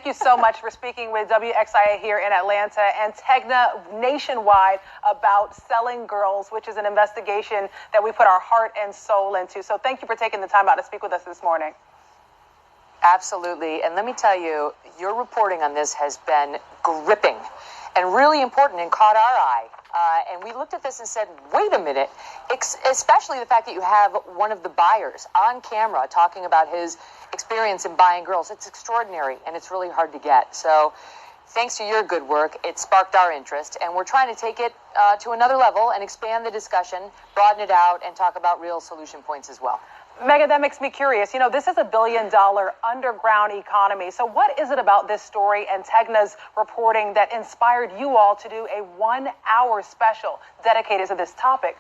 Thank you so much for speaking with WXIA here in Atlanta and Tegna nationwide about selling girls, which is an investigation that we put our heart and soul into. So thank you for taking the time out to speak with us this morning. Absolutely. And let me tell you, your reporting on this has been gripping and really important and caught our eye. And we looked at this and said, wait a minute, especially the fact that you have one of the buyers on camera talking about his experience in buying girls. It's extraordinary, and it's really hard to get. So thanks to your good work, it sparked our interest, and we're trying to take it to another level and expand the discussion, broaden it out, and talk about real solution points as well. Megan, that makes me curious. You know, this is a $1 billion underground economy. So what is it about this story and Tegna's reporting that inspired you all to do a 1-hour special dedicated to this topic?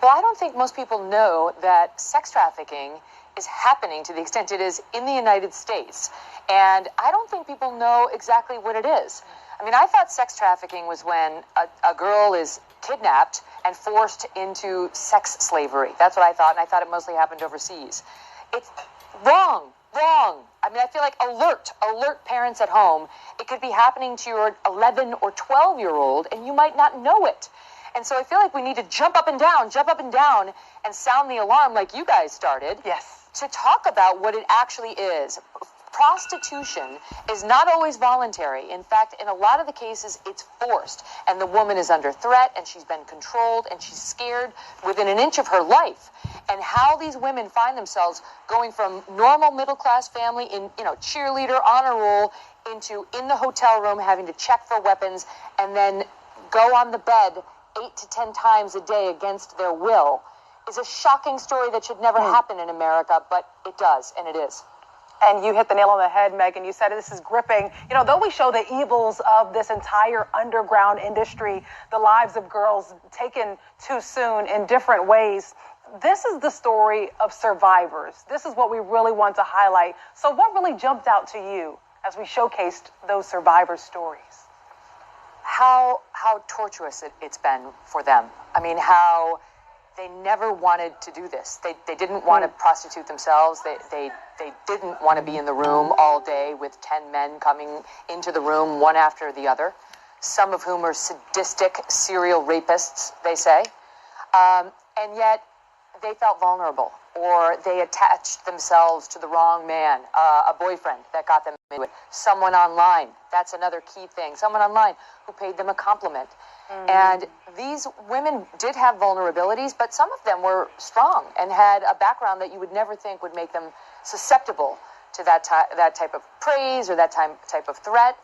Well, I don't think most people know that sex trafficking is happening to the extent it is in the United States. And I don't think people know exactly what it is. I mean, I thought sex trafficking was when a girl is kidnapped and forced into sex slavery. That's what I thought, and I thought it mostly happened overseas. It's wrong. I mean, I feel like alert parents at home. It could be happening to your 11 or 12-year-old, and you might not know it. And so I feel like we need to jump up and down, and sound the alarm like you guys started. Yes. To talk about what it actually is. Prostitution is not always voluntary. In fact, in a lot of the cases, it's forced. And the woman is under threat, and she's been controlled, and she's scared within an inch of her life. And how these women find themselves going from normal middle-class family in, cheerleader, honor roll, into in the hotel room having to check for weapons, and then go on the bed 8 to 10 times a day against their will, is a shocking story that should never happen in America, but it does, and it is. And you hit the nail on the head, Megan. You said this is gripping. You know, though we show the evils of this entire underground industry, the lives of girls taken too soon in different ways, this is the story of survivors. This is what we really want to highlight. So what really jumped out to you as we showcased those survivor stories? How torturous it's been for them. I mean, how they never wanted to do this. They didn't want to prostitute themselves. They didn't want to be in the room all day with 10 men coming into the room one after the other, some of whom are sadistic serial rapists, they say. And yet they felt vulnerable, or they attached themselves to the wrong man, a boyfriend that got them into it, someone online. That's another key thing. Someone online who paid them a compliment. And these women did have vulnerabilities, but some of them were strong and had a background that you would never think would make them susceptible to that type of praise or that type of threat.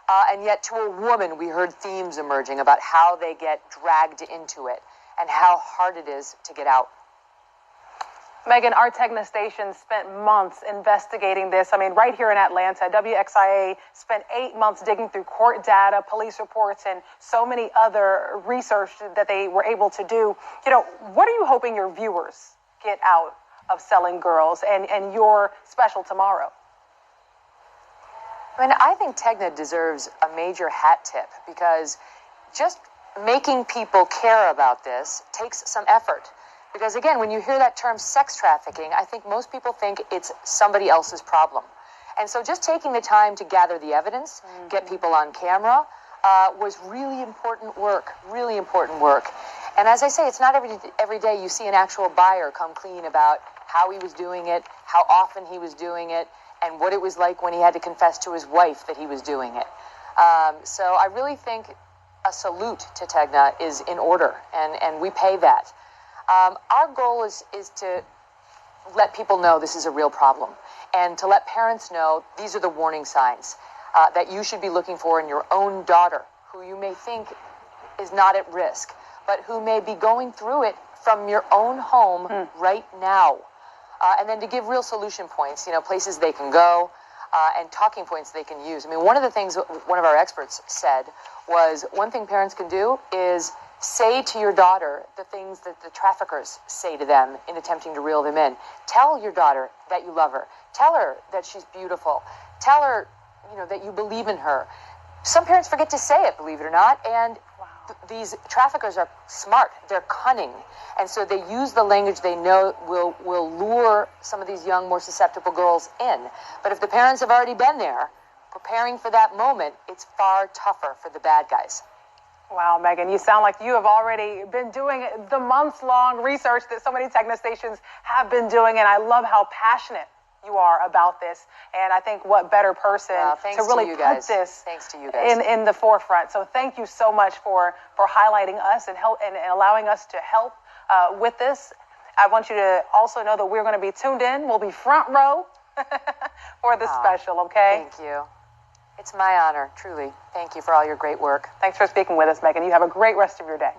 And yet to a woman, we heard themes emerging about how they get dragged into it and how hard it is to get out. Megan, our Tegna station spent months investigating this. I mean, right here in Atlanta, WXIA spent 8 months digging through court data, police reports, and so many other research that they were able to do. You know, what are you hoping your viewers get out of selling girls and your special tomorrow? I mean, I think Tegna deserves a major hat tip because just making people care about this takes some effort. Because again, when you hear that term sex trafficking, I think most people think it's somebody else's problem. And so just taking the time to gather the evidence, get people on camera, was really important work. And as I say, it's not every day you see an actual buyer come clean about how he was doing it, how often he was doing it, and what it was like when he had to confess to his wife that he was doing it. So I really think a salute to Tegna is in order, and we pay that. Our goal is to let people know this is a real problem and to let parents know these are the warning signs that you should be looking for in your own daughter, who you may think is not at risk, but who may be going through it from your own home right now. And then to give real solution points, places they can go and talking points they can use. I mean, one of the things one of our experts said was one thing parents can do is say to your daughter the things that the traffickers say to them in attempting to reel them in. Tell your daughter that you love her. Tell her that she's beautiful. Tell her, that you believe in her. Some parents forget to say it, believe it or not, and these traffickers are smart, they're cunning, and so they use the language they know will lure some of these young, more susceptible girls in. But if the parents have already been there, preparing for that moment, it's far tougher for the bad guys. Wow, Megan, you sound like you have already been doing the months-long research that so many Techno stations have been doing, and I love how passionate you are about this. And I think what better person to really put this in the forefront. So thank you so much for highlighting us and allowing us to help with this. I want you to also know that we're going to be tuned in. We'll be front row for the special, okay? Thank you. It's my honor, truly. Thank you for all your great work. Thanks for speaking with us, Megan. You have a great rest of your day.